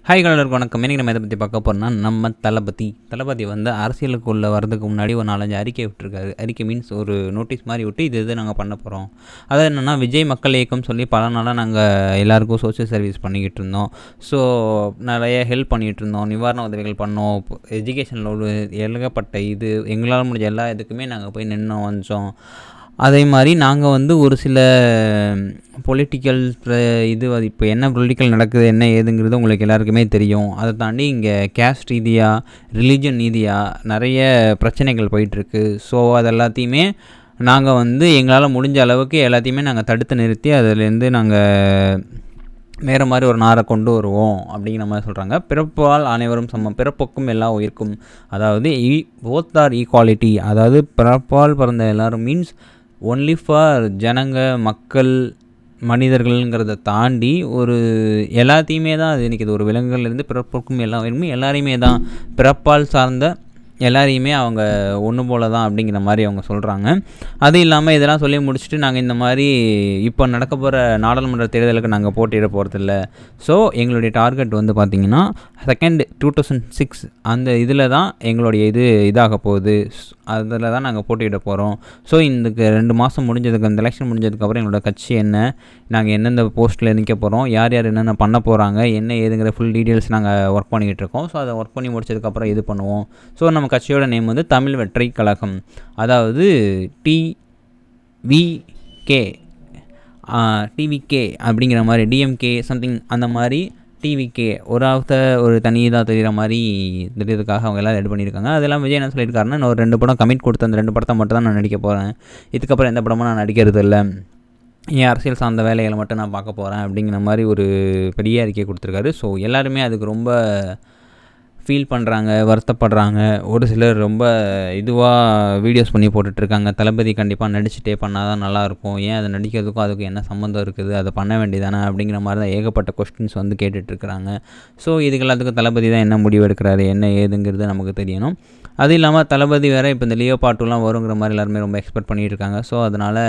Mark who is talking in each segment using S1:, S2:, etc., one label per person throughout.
S1: Hi எல்லாருக்கும் வணக்கம். இன்றைக்கி நம்ம எதை பற்றி பார்க்க போகிறோம்னா, நம்ம தளபதி வந்து அரசியலுக்குள்ளே வரதுக்கு முன்னாடி ஒரு 4-5 அறிக்கை விட்டுருக்காரு. அறிக்கை மீன்ஸ் ஒரு நோட்டீஸ் மாதிரி விட்டு இது நாங்கள் பண்ண போகிறோம். அதாவது என்னென்னா, விஜய் மக்கள் இயக்கம் சொல்லி பல நாளாக நாங்கள் எல்லாேருக்கும் சோஷியல் சர்வீஸ் பண்ணிக்கிட்டு இருந்தோம். ஸோ நிறைய ஹெல்ப் பண்ணிகிட்டு இருந்தோம், நிவாரண உதவிகள் பண்ணோம், எஜுகேஷனில் ஒரு ஏகப்பட்ட எங்களால் முடிஞ்ச எல்லா இதுக்குமே நாங்கள் போய் நின்று வந்தோம். அதே மாதிரி நாங்கள் வந்து ஒரு சில பொலிட்டிக்கல் இப்போ என்ன பொலிட்டிக்கல் நடக்குது என்ன ஏதுங்கிறது உங்களுக்கு எல்லாருக்குமே தெரியும். அதை தாண்டி இங்கே கேஸ்ட் ரீதியாக ரிலீஜன் ரீதியாக நிறைய பிரச்சனைகள் போயிட்டுருக்கு. ஸோ அது எல்லாத்தையுமே நாங்கள் வந்து எங்களால் முடிஞ்ச அளவுக்கு எல்லாத்தையுமே நாங்கள் தடுத்து நிறுத்தி அதிலேருந்து நாங்கள் வேறு மாதிரி ஒரு நாரை கொண்டு வருவோம் அப்படிங்கிற மாதிரி சொல்கிறாங்க. பிறப்பால் அனைவரும் சமம், பிறப்புக்கும் எல்லா உயிர்க்கும், அதாவது போத் ஆர் ஈக்குவாலிட்டி. அதாவது பிறப்பால் பிறந்த எல்லோரும் மீன்ஸ் ஒன்லி ஃபார் மக்கள் மனிதர்கள்ங்கிறத தாண்டி ஒரு எல்லாத்தையுமே தான் அது இன்றைக்கி. இது ஒரு விலங்குகள்லேருந்து பிறப்புக்கும் எல்லாரையுமே தான், பிறப்பால் சார்ந்த எல்லாரையுமே அவங்க ஒன்று போல தான் அப்படிங்கிற மாதிரி அவங்க சொல்கிறாங்க. அது இல்லாமல் இதெல்லாம் சொல்லி முடிச்சுட்டு நாங்கள் இந்த மாதிரி இப்போ நடக்க போகிற நாடாளுமன்ற தேர்தலுக்கு நாங்கள் போட்டியிட போகிறதில்ல. ஸோ எங்களுடைய டார்கெட் வந்து பார்த்திங்கன்னா 2006 அந்த இதில் தான் எங்களுடைய இதாக போகுது. அதில் தான் நாங்கள் போட்டியிட போகிறோம். ஸோ இந்த 2 மாதம் முடிஞ்சதுக்கு, இந்த எலெக்ஷன் முடிஞ்சதுக்கப்புறம் எங்களோட கட்சி என்ன, நாங்கள் எந்தெந்த போஸ்ட்டில் நிற்க போகிறோம், யார் என்னென்ன பண்ண போகிறாங்க, என்ன ஏதுங்கிற ஃபுல் டீட்டெயில்ஸ் நாங்கள் ஒர்க் பண்ணிக்கிட்டு இருக்கோம். ஸோ அதை ஒர்க் பண்ணி முடிச்சதுக்கப்புறம் இது பண்ணுவோம். ஸோ நம்ம கட்சியோட நேம் வந்து தமிழ் வெற்றி கழகம், அதாவது டிவிகே அப்படிங்கிற மாதிரி, டிஎம்கே சம்திங் அந்த மாதிரி டிவிகே ஒரு தனி இதாக தெரிகிற மாதிரி தெரியறதுக்காக அவங்க எல்லாம் ரெடி பண்ணியிருக்காங்க. அதெல்லாம் விஜய் என்ன சொல்லியிருக்காருன்னா, நான் ஒரு 2 படம் கமிட் கொடுத்து அந்த 2 படத்தை மட்டும் தான் நான் நடிக்க போகிறேன், இதுக்கப்புறம் எந்த படமும் நான் நடிக்கிறது இல்லை, என் அரசியல் சார்ந்த வேலைகளை மட்டும் நான் பார்க்க போகிறேன் அப்படிங்கிற மாதிரி ஒரு பெரிய அறிக்கை கொடுத்துருக்காரு. ஸோ எல்லாருமே அதுக்கு ரொம்ப ஃபீல் பண்ணுறாங்க, வருத்தப்படுறாங்க. ஒரு சிலர் ரொம்ப வீடியோஸ் பண்ணி போட்டுட்ருக்காங்க, தளபதி கண்டிப்பாக நடிச்சுட்டே பண்ணால் தான் நல்லாயிருக்கும், ஏன் அதை நடிக்கிறதுக்கும் அதுக்கும் என்ன சம்மந்தம் இருக்குது, அதை பண்ண வேண்டியதானே அப்படிங்கிற மாதிரி தான் ஏகப்பட்ட கொஸ்டின்ஸ் வந்து கேட்டுட்ருக்குறாங்க. ஸோ இதுக்கு எல்லாத்துக்கும் தளபதி தான் என்ன முடிவு எடுக்கிறாரு, என்ன ஏதுங்கிறது நமக்கு தெரியணும். அது இல்லாமல் தளபதி வேறு இப்போ இந்த லியோ பார்ட் 2 வருங்கிற மாதிரி எல்லாருமே ரொம்ப எக்ஸ்பெக்ட் பண்ணிகிட்டு இருக்காங்க. ஸோ அதனால்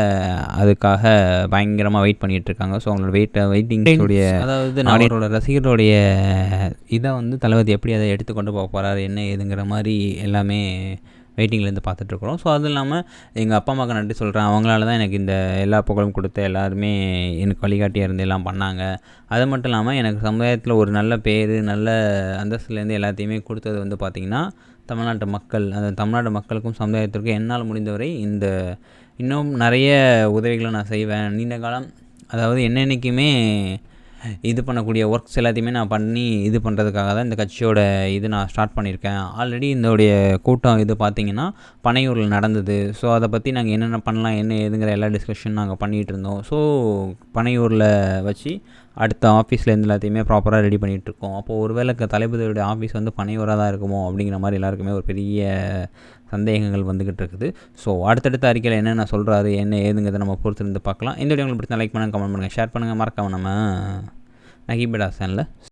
S1: அதுக்காக பயங்கரமாக வெயிட் பண்ணிகிட்ருக்காங்க. ஸோ அவங்களோட வெயிட்டிங்ஸோடைய, அதாவது நாடோட ரசிகர்களுடைய இதை வந்து தளபதி எப்படி அதை எடுத்துக்கொண்டு போக போகிறாரு, என்ன ஏதுங்கிற மாதிரி எல்லாமே வெயிட்டிங்லேருந்து பார்த்துட்ருக்குறோம். ஸோ அதுவும் இல்லாமல் எங்கள் அப்பா அம்மாவுக்கு நன்றி சொல்கிறேன். அவங்களால தான் எனக்கு இந்த எல்லா புகழும் கொடுத்த எல்லாருமே எனக்கு வழிகாட்டியாக இருந்து எல்லாம் பண்ணாங்க. அது மட்டும் இல்லாமல் எனக்கு சமுதாயத்தில் ஒரு நல்ல பேர், நல்ல அந்தஸ்துலேருந்து எல்லாத்தையுமே கொடுத்தது வந்து பார்த்திங்கன்னா தமிழ்நாட்டு மக்கள். அந்த தமிழ்நாடு மக்களுக்கும் சமுதாயத்திற்கும் என்னால் முடிந்தவரை இன்னும் நிறைய உதவிகளை நான் செய்வேன். நீண்ட காலம், அதாவது என்னென்னைக்குமே இது பண்ணக்கூடிய ஒர்க்ஸ் எல்லாத்தையுமே நான் பண்ணி இது பண்ணுறதுக்காக தான் இந்த கட்சியோட நான் ஸ்டார்ட் பண்ணியிருக்கேன். ஆல்ரெடி இதோடைய கூட்டம் பார்த்திங்கன்னா பனையூரில் நடந்தது. ஸோ அதை பற்றி நாங்கள் என்னென்ன பண்ணலாம், என்ன ஏதுங்கிற எல்லா டிஸ்கஷன் நாங்கள் பண்ணிகிட்டு இருந்தோம். ஸோ பனையூரில் வச்சு அடுத்த ஆஃபீஸில் எல்லாத்தையுமே ப்ராப்பராக ரெடி பண்ணிகிட்ருக்கோம். அப்போது ஒருவேளை தளபதியோடைய ஆஃபீஸ் வந்து பனையூராக தான் இருக்குமோ அப்படிங்கிற மாதிரி எல்லாருக்குமே ஒரு பெரிய சந்தேகங்கள் வந்துக்கிட்டு இருக்குது. ஸோ அடுத்தடுத்த அறிக்கையில் என்னென்ன சொல்கிறாரு, என்ன ஏதுங்கிறத நம்ம பொறுத்திருந்து பார்க்கலாம். இந்த வீடியோ உங்களுக்கு பிடிச்சா லைக் பண்ணுங்கள், கமெண்ட் பண்ணுங்கள், ஷேர் பண்ணுங்கள். மறக்காம நம்ம நகீபேட் ஹாசனில்